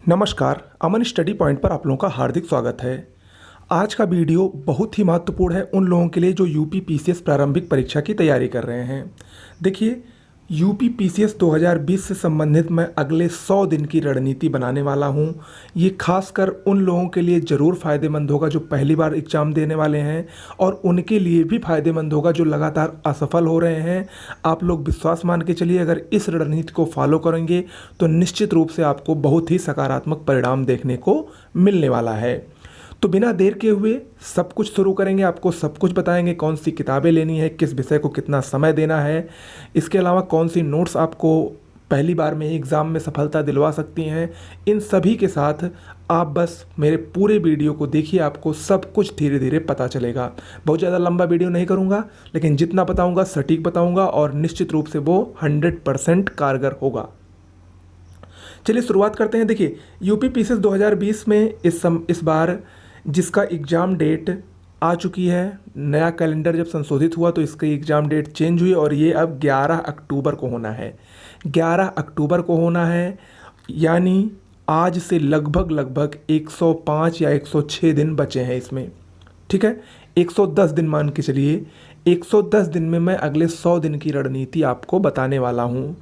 नमस्कार, अमन study point पर आप लोगों का हार्दिक स्वागत है। आज का वीडियो बहुत ही महत्वपूर्ण है उन लोगों के लिए जो यूपी पीसीएस प्रारंभिक परीक्षा की तैयारी कर रहे हैं। देखिए, यूपी पीसीएस 2020 से संबंधित मैं अगले 100 दिन की रणनीति बनाने वाला हूं। ये खासकर उन लोगों के लिए ज़रूर फ़ायदेमंद होगा जो पहली बार एग्ज़ाम देने वाले हैं, और उनके लिए भी फ़ायदेमंद होगा जो लगातार असफल हो रहे हैं। आप लोग विश्वास मान के चलिए, अगर इस रणनीति को फॉलो करेंगे तो निश्चित रूप से आपको बहुत ही सकारात्मक परिणाम देखने को मिलने वाला है। तो बिना देर के हुए सब कुछ शुरू करेंगे। आपको सब कुछ बताएंगे, कौन सी किताबें लेनी है, किस विषय को कितना समय देना है, इसके अलावा कौन सी नोट्स आपको पहली बार में ही एग्ज़ाम में सफलता दिलवा सकती हैं। इन सभी के साथ आप बस मेरे पूरे वीडियो को देखिए, आपको सब कुछ धीरे धीरे पता चलेगा। बहुत ज़्यादा लंबा वीडियो नहीं करूँगा, लेकिन जितना बताऊँगा सटीक बताऊँगा और निश्चित रूप से वो 100% कारगर होगा। चलिए शुरुआत करते हैं। देखिए, यूपी पीसीएस 2020 में इस बार जिसका एग्ज़ाम डेट आ चुकी है, नया कैलेंडर जब संशोधित हुआ तो इसकी एग्ज़ाम डेट चेंज हुई और ये अब 11 अक्टूबर को होना है। 11 अक्टूबर को होना है, यानी आज से लगभग 105 या 106 दिन बचे हैं इसमें। ठीक है, 110 दिन मान के चलिए। 110 दिन में मैं अगले 100 दिन की रणनीति आपको बताने वाला हूँ।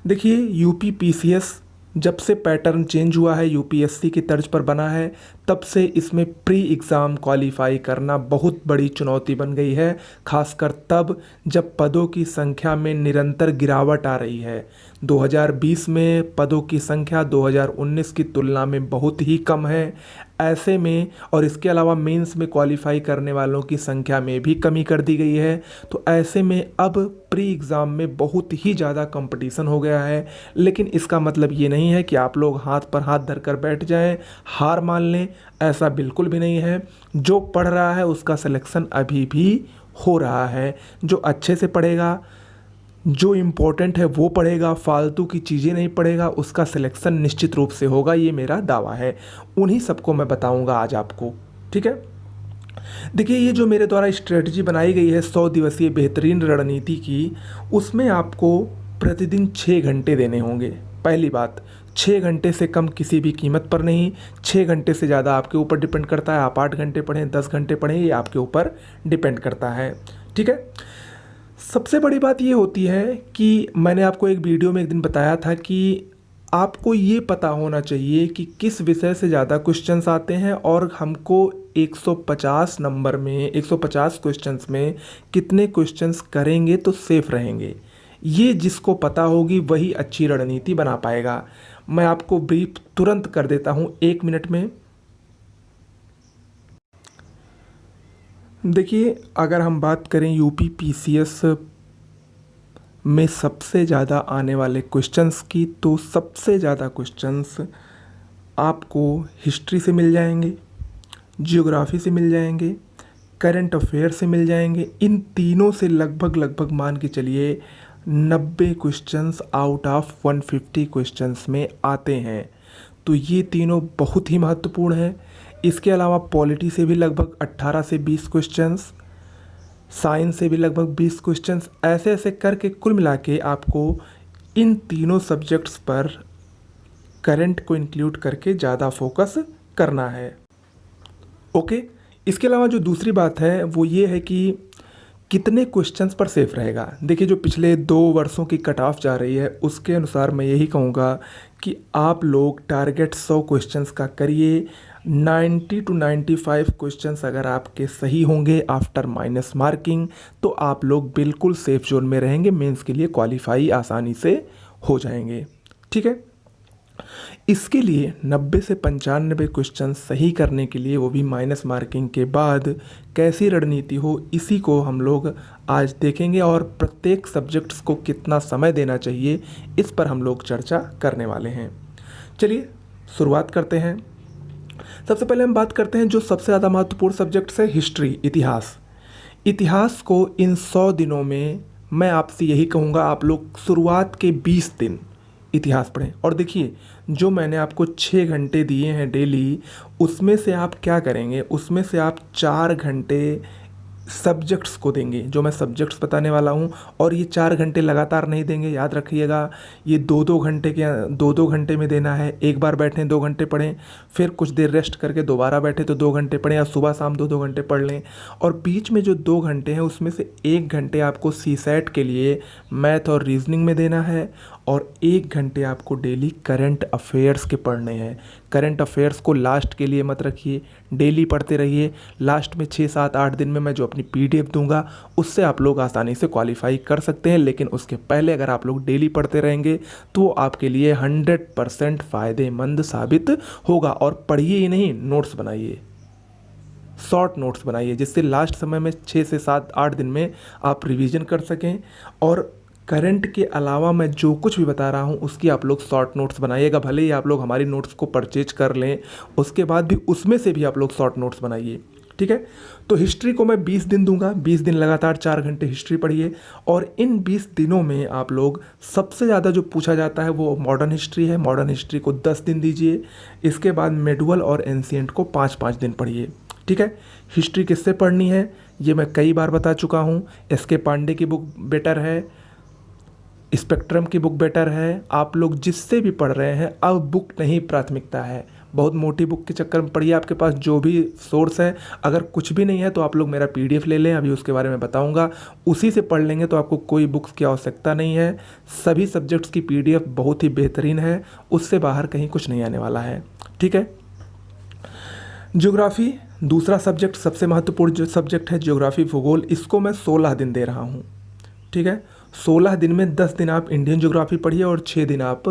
देखिए, यूपी पीसीएस जब से पैटर्न चेंज हुआ है, यूपीएससी की तर्ज पर बना है, तब से इसमें प्री एग्ज़ाम क्वालिफाई करना बहुत बड़ी चुनौती बन गई है। खासकर तब जब पदों की संख्या में निरंतर गिरावट आ रही है। 2020 में पदों की संख्या 2019 की तुलना में बहुत ही कम है। ऐसे में और इसके अलावा मेंस में क्वालिफाई करने वालों की संख्या में भी कमी कर दी गई है। तो ऐसे में अब प्री एग्ज़ाम में बहुत ही ज़्यादा कंपटीशन हो गया है। लेकिन इसका मतलब ये नहीं है कि आप लोग हाथ पर हाथ धरकर बैठ जाएं, हार मान लें, ऐसा बिल्कुल भी नहीं है। जो पढ़ रहा है उसका सिलेक्शन अभी भी हो रहा है। जो अच्छे से पढ़ेगा, जो इम्पोर्टेंट है वो पढ़ेगा, फालतू की चीज़ें नहीं पढ़ेगा, उसका सिलेक्शन निश्चित रूप से होगा, ये मेरा दावा है। उन्हीं सबको मैं बताऊंगा आज आपको। ठीक है, देखिए, ये जो मेरे द्वारा स्ट्रेटजी बनाई गई है 100 दिवसीय बेहतरीन रणनीति की, उसमें आपको प्रतिदिन 6 घंटे देने होंगे। पहली बात, 6 घंटे से कम किसी भी कीमत पर नहीं। 6 घंटे से ज़्यादा आपके ऊपर डिपेंड करता है। आप 8 घंटे पढ़ें, 10 घंटे पढ़ें, ये आपके ऊपर डिपेंड करता है। ठीक है, सबसे बड़ी बात ये होती है कि मैंने आपको एक वीडियो में एक दिन बताया था कि आपको ये पता होना चाहिए कि किस विषय से ज़्यादा क्वेश्चंस आते हैं और हमको 150 नंबर में 150 क्वेश्चंस में कितने क्वेश्चंस करेंगे तो सेफ रहेंगे। ये जिसको पता होगी वही अच्छी रणनीति बना पाएगा। मैं आपको ब्रीफ तुरंत कर देता हूँ 1 मिनट में। देखिए, अगर हम बात करें यूपी पीसीएस में सबसे ज़्यादा आने वाले क्वेश्चंस की, तो सबसे ज़्यादा क्वेश्चंस आपको हिस्ट्री से मिल जाएंगे, जियोग्राफी से मिल जाएंगे, करंट अफेयर से मिल जाएंगे। इन तीनों से लगभग मान के चलिए 90 क्वेश्चंस आउट ऑफ 150 क्वेश्चंस में आते हैं। तो ये तीनों बहुत ही महत्वपूर्ण हैं। इसके अलावा पॉलिटी से भी लगभग 18 से 20 क्वेश्चंस, साइंस से भी लगभग 20 क्वेश्चंस, ऐसे ऐसे करके कुल मिला के आपको इन तीनों सब्जेक्ट्स पर करंट को इंक्लूड करके ज़्यादा फोकस करना है। ओके, इसके अलावा जो दूसरी बात है वो ये है कि कितने क्वेश्चंस पर सेफ रहेगा। देखिए, जो पिछले 2 वर्षों की कट ऑफ जा रही है उसके अनुसार मैं यही कहूँगा कि आप लोग टारगेट 100 क्वेश्चंस का करिए। 90 to 95 क्वेश्चंस अगर आपके सही होंगे आफ्टर माइनस मार्किंग, तो आप लोग बिल्कुल सेफ जोन में रहेंगे। मेंस के लिए क्वालिफाई आसानी से हो जाएंगे। ठीक है, इसके लिए 90 से 95 क्वेश्चन सही करने के लिए, वो भी माइनस मार्किंग के बाद, कैसी रणनीति हो, इसी को हम लोग आज देखेंगे। और प्रत्येक सब्जेक्ट्स को कितना समय देना चाहिए, इस पर हम लोग चर्चा करने वाले हैं। चलिए शुरुआत करते हैं। सबसे पहले हम बात करते हैं जो सबसे ज़्यादा महत्वपूर्ण सब्जेक्ट्स है, हिस्ट्री, इतिहास। इतिहास को इन 100 दिनों में मैं आपसे यही कहूँगा, आप लोग शुरुआत के 20 दिन इतिहास पढ़ें। और देखिए, जो मैंने आपको 6 घंटे दिए हैं डेली, उसमें से आप क्या करेंगे, उसमें से आप 4 घंटे सब्जेक्ट्स को देंगे, जो मैं सब्जेक्ट्स बताने वाला हूँ। और ये 4 घंटे लगातार नहीं देंगे, याद रखिएगा। ये 2-2 घंटे में देना है। एक बार बैठें 2 घंटे पढ़ें, फिर कुछ देर रेस्ट करके दोबारा बैठे तो 2 घंटे पढ़ें, या सुबह शाम 2-2 घंटे पढ़ लें। और बीच में जो 2 घंटे हैं उसमें से 1 घंटे आपको सीसैट के लिए मैथ और रीजनिंग में देना है, और 1 घंटे आपको डेली करंट अफेयर्स के पढ़ने हैं। करंट अफेयर्स को लास्ट के लिए मत रखिए, डेली पढ़ते रहिए। लास्ट में 6-7-8 दिन में मैं जो अपनी पीडीएफ दूंगा उससे आप लोग आसानी से क्वालिफाई कर सकते हैं। लेकिन उसके पहले अगर आप लोग डेली पढ़ते रहेंगे तो आपके लिए 100% फ़ायदेमंद साबित होगा। और पढ़िए ही नहीं, नोट्स बनाइए, शॉर्ट नोट्स बनाइए, जिससे लास्ट समय में 6 से 7-8 दिन में आप रिवीजन कर सकें। और करंट के अलावा मैं जो कुछ भी बता रहा हूँ उसकी आप लोग शॉर्ट नोट्स बनाइएगा। भले ही आप लोग हमारी नोट्स को परचेज कर लें, उसके बाद भी उसमें से भी आप लोग शॉर्ट नोट्स बनाइए, ठीक है। तो हिस्ट्री को मैं 20 दिन दूंगा, 20 दिन लगातार 4 घंटे हिस्ट्री पढ़िए। और इन 20 दिनों में आप लोग सबसे ज़्यादा जो पूछा जाता है वो मॉडर्न हिस्ट्री है। मॉडर्न हिस्ट्री को 10 दिन दीजिए। इसके बाद मेडुअल और एंशिएंट को 5-5 दिन पढ़िए, ठीक है। हिस्ट्री किससे पढ़नी है ये मैं कई बार बता चुका हूँ। एस.के. पांडे की बुक बेटर है, स्पेक्ट्रम की बुक बेटर है। आप लोग जिससे भी पढ़ रहे हैं, अब बुक नहीं प्राथमिकता है। बहुत मोटी बुक के चक्कर में पढ़िए, आपके पास जो भी सोर्स है, अगर कुछ भी नहीं है तो आप लोग मेरा पीडीएफ ले लें, अभी उसके बारे में बताऊंगा, उसी से पढ़ लेंगे तो आपको कोई बुक्स की आवश्यकता नहीं है। सभी सब्जेक्ट्स की पीडीएफ बहुत ही बेहतरीन है, उससे बाहर कहीं कुछ नहीं आने वाला है, ठीक है। ज्योग्राफी दूसरा सब्जेक्ट, सबसे महत्वपूर्ण जो सब्जेक्ट है ज्योग्राफी भूगोल, इसको मैं 16 दिन दे रहा हूँ, ठीक है। 16 दिन में 10 दिन आप इंडियन ज्योग्राफी पढ़िए और 6 दिन आप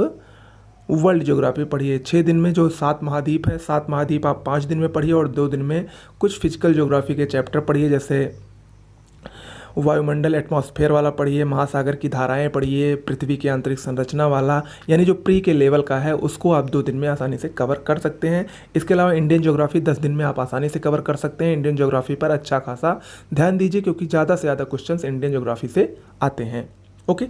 वर्ल्ड ज्योग्राफी पढ़िए। 6 दिन में जो 7 महाद्वीप है, 7 महाद्वीप आप 5 दिन में पढ़िए, और 2 दिन में कुछ फिजिकल ज्योग्राफी के चैप्टर पढ़िए, जैसे वायुमंडल एटमॉस्फेयर वाला पढ़िए, महासागर की धाराएं पढ़िए, पृथ्वी की आंतरिक संरचना वाला, यानी जो प्री के लेवल का है उसको आप 2 दिन में आसानी से कवर कर सकते हैं। इसके अलावा इंडियन ज्योग्राफी 10 दिन में आप आसानी से कवर कर सकते हैं। इंडियन ज्योग्राफी पर अच्छा खासा ध्यान दीजिए, क्योंकि ज़्यादा से ज़्यादा क्वेश्चंस इंडियन ज्योग्राफी से आते हैं, ओके।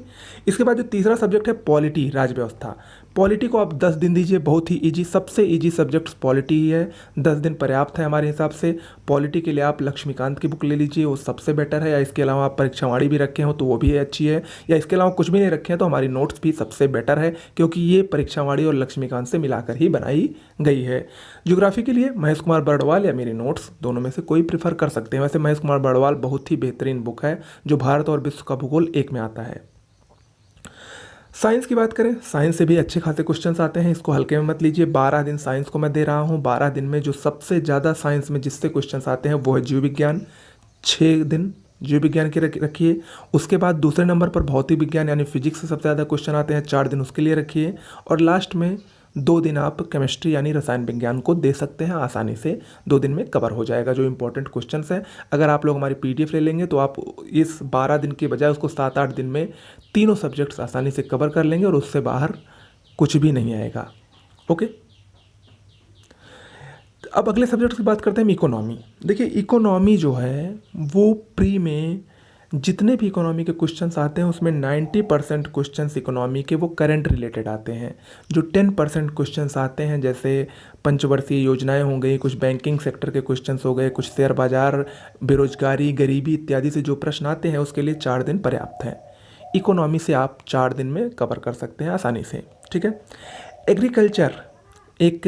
इसके बाद जो तीसरा सब्जेक्ट है पॉलिटी, राज व्यवस्था। पॉलिटी को आप 10 दिन दीजिए, बहुत ही इजी, सबसे इजी सब्जेक्ट पॉलिटी ही है। 10 दिन पर्याप्त है हमारे हिसाब से। पॉलिटी के लिए आप लक्ष्मीकांत की बुक ले लीजिए, वो सबसे बेटर है। या इसके अलावा आप परीक्षावाणी भी रखे हो तो वो भी अच्छी है, या इसके अलावा कुछ भी नहीं रखे हैं तो हमारी नोट्स भी सबसे बेटर है, क्योंकि ये परीक्षावाणी और लक्ष्मीकांत से मिलाकर ही बनाई गई है। ज्योग्राफी के लिए महेश कुमार बर्णवाल या मेरी नोट्स, दोनों में से कोई प्रीफर कर सकते हैं। वैसे महेश कुमार बर्णवाल बहुत ही बेहतरीन बुक है, जो भारत और विश्व का भूगोल एक में आता है। साइंस की बात करें, साइंस से भी अच्छे खासे क्वेश्चंस आते हैं, इसको हल्के में मत लीजिए। 12 दिन साइंस को मैं दे रहा हूँ। 12 दिन में जो सबसे ज़्यादा साइंस में जिससे क्वेश्चंस आते हैं वो है जीव विज्ञान। 6 दिन जीव विज्ञान के रखिए। उसके बाद दूसरे नंबर पर भौतिक विज्ञान यानी फिजिक्स से सबसे ज़्यादा क्वेश्चन आते हैं, 4 दिन उसके लिए रखिए। और लास्ट में 2 दिन आप केमिस्ट्री यानी रसायन विज्ञान को दे सकते हैं, आसानी से 2 दिन में कवर हो जाएगा जो इंपॉर्टेंट क्वेश्चंस हैं। अगर आप लोग हमारी पीडीएफ ले लेंगे तो आप इस 12 दिन के बजाय उसको 7-8 दिन में तीनों सब्जेक्ट्स आसानी से कवर कर लेंगे, और उससे बाहर कुछ भी नहीं आएगा, ओके। अब अगले सब्जेक्ट की बात करते हैं, इकोनॉमी। देखिए इकोनॉमी जो है वो प्री में जितने भी इकोनॉमी के क्वेश्चंस आते हैं उसमें 90% क्वेश्चंस इकोनॉमी के वो करंट रिलेटेड आते हैं। जो 10% क्वेश्चंस आते हैं, जैसे पंचवर्षीय योजनाएं हो गई, कुछ बैंकिंग सेक्टर के क्वेश्चंस हो गए, कुछ शेयर बाजार, बेरोजगारी, गरीबी इत्यादि से जो प्रश्न आते हैं उसके लिए 4 दिन पर्याप्त हैं। इकोनॉमी से आप 4 दिन में कवर कर सकते हैं आसानी से, ठीक है। एग्रीकल्चर एक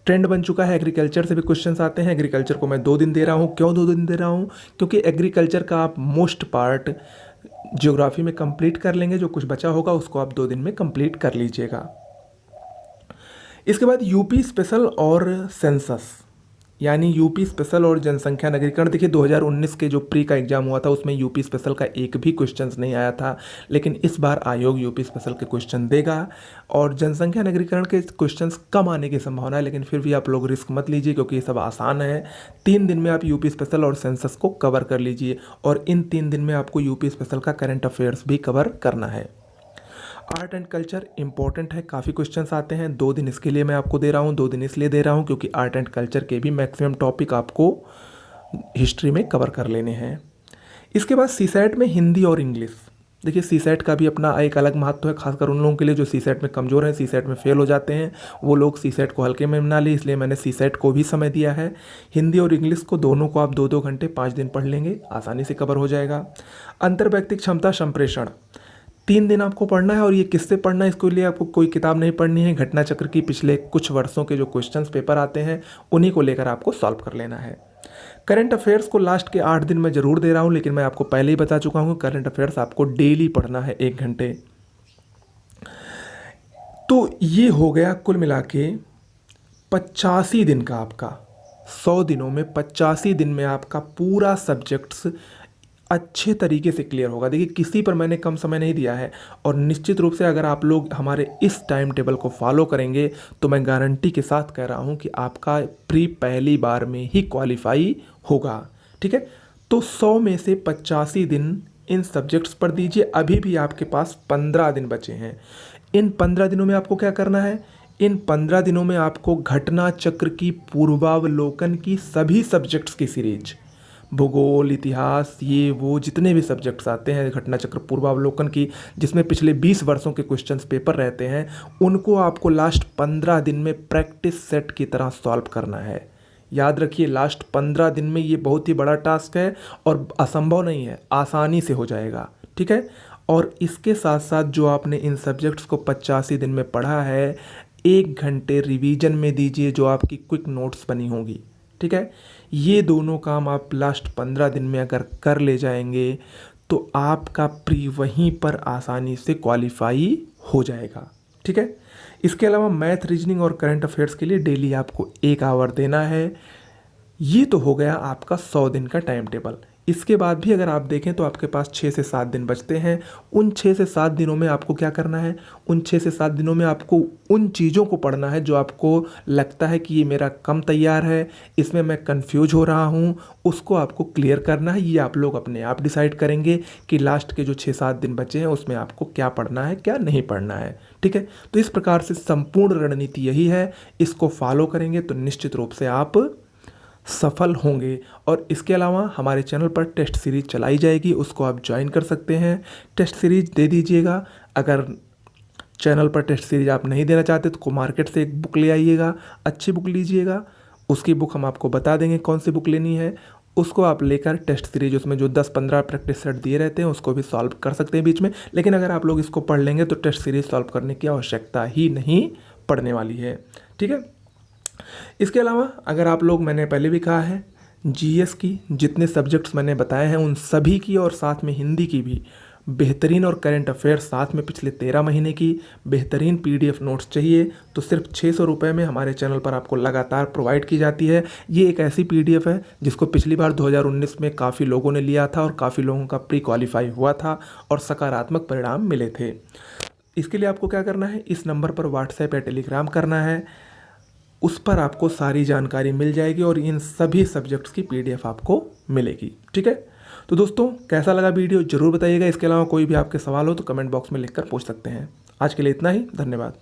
ट्रेंड बन चुका है, एग्रीकल्चर से भी क्वेश्चंस आते हैं। एग्रीकल्चर को मैं 2 दिन दे रहा हूँ। क्यों 2 दिन दे रहा हूँ? क्योंकि एग्रीकल्चर का आप मोस्ट पार्ट ज्योग्राफी में कंप्लीट कर लेंगे, जो कुछ बचा होगा उसको आप 2 दिन में कंप्लीट कर लीजिएगा। इसके बाद यूपी स्पेशल और सेंसस, यानी यूपी स्पेशल और जनसंख्या नगरीकरण। देखिए 2019 के जो प्री का एग्जाम हुआ था उसमें यूपी स्पेशल का एक भी क्वेश्चंस नहीं आया था, लेकिन इस बार आयोग यूपी स्पेशल के क्वेश्चन देगा। और जनसंख्या नगरीकरण के क्वेश्चंस कम आने की संभावना है, लेकिन फिर भी आप लोग रिस्क मत लीजिए क्योंकि ये सब आसान है। 3 दिन में आप यूपी स्पेशल और सेंसस को कवर कर लीजिए, और इन 3 दिन में आपको यूपी स्पेशल का करंट अफेयर्स भी कवर करना है। आर्ट एंड कल्चर इंपॉर्टेंट है, काफ़ी क्वेश्चंस आते हैं। 2 दिन इसके लिए मैं आपको दे रहा हूँ। 2 दिन इसलिए दे रहा हूँ क्योंकि आर्ट एंड कल्चर के भी मैक्सिमम टॉपिक आपको हिस्ट्री में कवर कर लेने हैं। इसके बाद सीसैट में हिंदी और इंग्लिश, देखिए सीसेट का भी अपना एक अलग महत्व है, खासकर उन लोगों के लिए जो सीसेट में कमज़ोर हैं, सीसेट में फेल हो जाते हैं, वो लोग सीसेट को हल्के में ना लें, इसलिए मैंने सीसेट को भी समय दिया है। हिंदी और इंग्लिश को दोनों को आप 2-2 घंटे 5 दिन पढ़ लेंगे, आसानी से कवर हो जाएगा। अंतर्वैयक्तिक क्षमता संप्रेषण 3 दिन आपको पढ़ना है, और ये किससे पढ़ना है, इसके लिए आपको कोई किताब नहीं पढ़नी है, घटना चक्र की पिछले कुछ वर्षों के जो क्वेश्चंस पेपर आते हैं उन्हीं को लेकर आपको सॉल्व कर लेना है। करंट अफेयर्स को लास्ट के 8 दिन मैं ज़रूर दे रहा हूँ, लेकिन मैं आपको पहले ही बता चुका हूँ करंट अफेयर्स आपको डेली पढ़ना है 1 घंटे। तो ये हो गया कुल मिला के 85 दिन का आपका, 100 दिनों में 85 दिन में आपका पूरा सब्जेक्ट्स अच्छे तरीके से क्लियर होगा। देखिए किसी पर मैंने कम समय नहीं दिया है, और निश्चित रूप से अगर आप लोग हमारे इस टाइम टेबल को फॉलो करेंगे तो मैं गारंटी के साथ कह रहा हूँ कि आपका प्री पहली बार में ही क्वालिफाई होगा। ठीक है, तो 100 में से 85 दिन इन सब्जेक्ट्स पर दीजिए। अभी भी आपके पास 15 दिन बचे हैं। इन 15 दिनों में आपको क्या करना है, इन 15 दिनों में आपको घटना चक्र की पूर्वावलोकन की सभी सब्जेक्ट्स की सीरीज, भूगोल, इतिहास, ये वो जितने भी सब्जेक्ट्स आते हैं घटना चक्र पूर्वावलोकन की, जिसमें पिछले 20 वर्षों के क्वेश्चंस पेपर रहते हैं, उनको आपको लास्ट 15 दिन में प्रैक्टिस सेट की तरह सॉल्व करना है। याद रखिए लास्ट 15 दिन में ये बहुत ही बड़ा टास्क है और असंभव नहीं है, आसानी से हो जाएगा। ठीक है, और इसके साथ साथ जो आपने इन सब्जेक्ट्स को 85 दिन में पढ़ा है, 1 घंटे रिवीजन में दीजिए जो आपकी क्विक नोट्स बनी होंगी। ठीक है, ये दोनों काम आप लास्ट 15 दिन में अगर कर ले जाएंगे तो आपका प्री वहीं पर आसानी से क्वालिफाई हो जाएगा। ठीक है, इसके अलावा मैथ, रीजनिंग और करंट अफेयर्स के लिए डेली आपको 1 आवर देना है। ये तो हो गया आपका 100 दिन का टाइम टेबल। इसके बाद भी अगर आप देखें तो आपके पास 6 से 7 दिन बचते हैं। उन 6 से 7 दिनों में आपको क्या करना है, उन 6 से 7 दिनों में आपको उन चीज़ों को पढ़ना है जो आपको लगता है कि ये मेरा कम तैयार है, इसमें मैं कंफ्यूज हो रहा हूँ, उसको आपको क्लियर करना है। ये आप लोग अपने आप डिसाइड करेंगे कि लास्ट के जो 6-7 दिन बचे हैं उसमें आपको क्या पढ़ना है, क्या नहीं पढ़ना है। ठीक है, तो इस प्रकार से संपूर्ण रणनीति यही है, इसको फॉलो करेंगे तो निश्चित रूप से आप सफल होंगे। और इसके अलावा हमारे चैनल पर टेस्ट सीरीज चलाई जाएगी, उसको आप ज्वाइन कर सकते हैं। टेस्ट सीरीज दे दीजिएगा। अगर चैनल पर टेस्ट सीरीज आप नहीं देना चाहते तो मार्केट से एक बुक ले आइएगा, अच्छी बुक लीजिएगा, उसकी बुक हम आपको बता देंगे कौन सी बुक लेनी है, उसको आप लेकर टेस्ट सीरीज उसमें जो 10-15 प्रैक्टिस सेट दिए रहते हैं उसको भी सॉल्व कर सकते हैं बीच में। लेकिन अगर आप लोग इसको पढ़ लेंगे तो टेस्ट सीरीज सॉल्व करने की आवश्यकता ही नहीं पड़ने वाली है। ठीक है, इसके अलावा अगर आप लोग, मैंने पहले भी कहा है, जीएस की जितने सब्जेक्ट्स मैंने बताए हैं उन सभी की और साथ में हिंदी की भी बेहतरीन, और करंट अफेयर्स साथ में पिछले 13 महीने की बेहतरीन पीडीएफ नोट्स चाहिए तो सिर्फ 600 रुपये में हमारे चैनल पर आपको लगातार प्रोवाइड की जाती है। ये एक ऐसी पीडीएफ है जिसको पिछली बार 2019 में काफ़ी लोगों ने लिया था और काफ़ी लोगों का प्री क्वालिफाई हुआ था और सकारात्मक परिणाम मिले थे। इसके लिए आपको क्या करना है, इस नंबर पर व्हाट्सएप या टेलीग्राम करना है, उस पर आपको सारी जानकारी मिल जाएगी और इन सभी सब्जेक्ट्स की पीडीएफ आपको मिलेगी। ठीक है, तो दोस्तों कैसा लगा वीडियो ज़रूर बताइएगा। इसके अलावा कोई भी आपके सवाल हो तो कमेंट बॉक्स में लिखकर पूछ सकते हैं। आज के लिए इतना ही, धन्यवाद।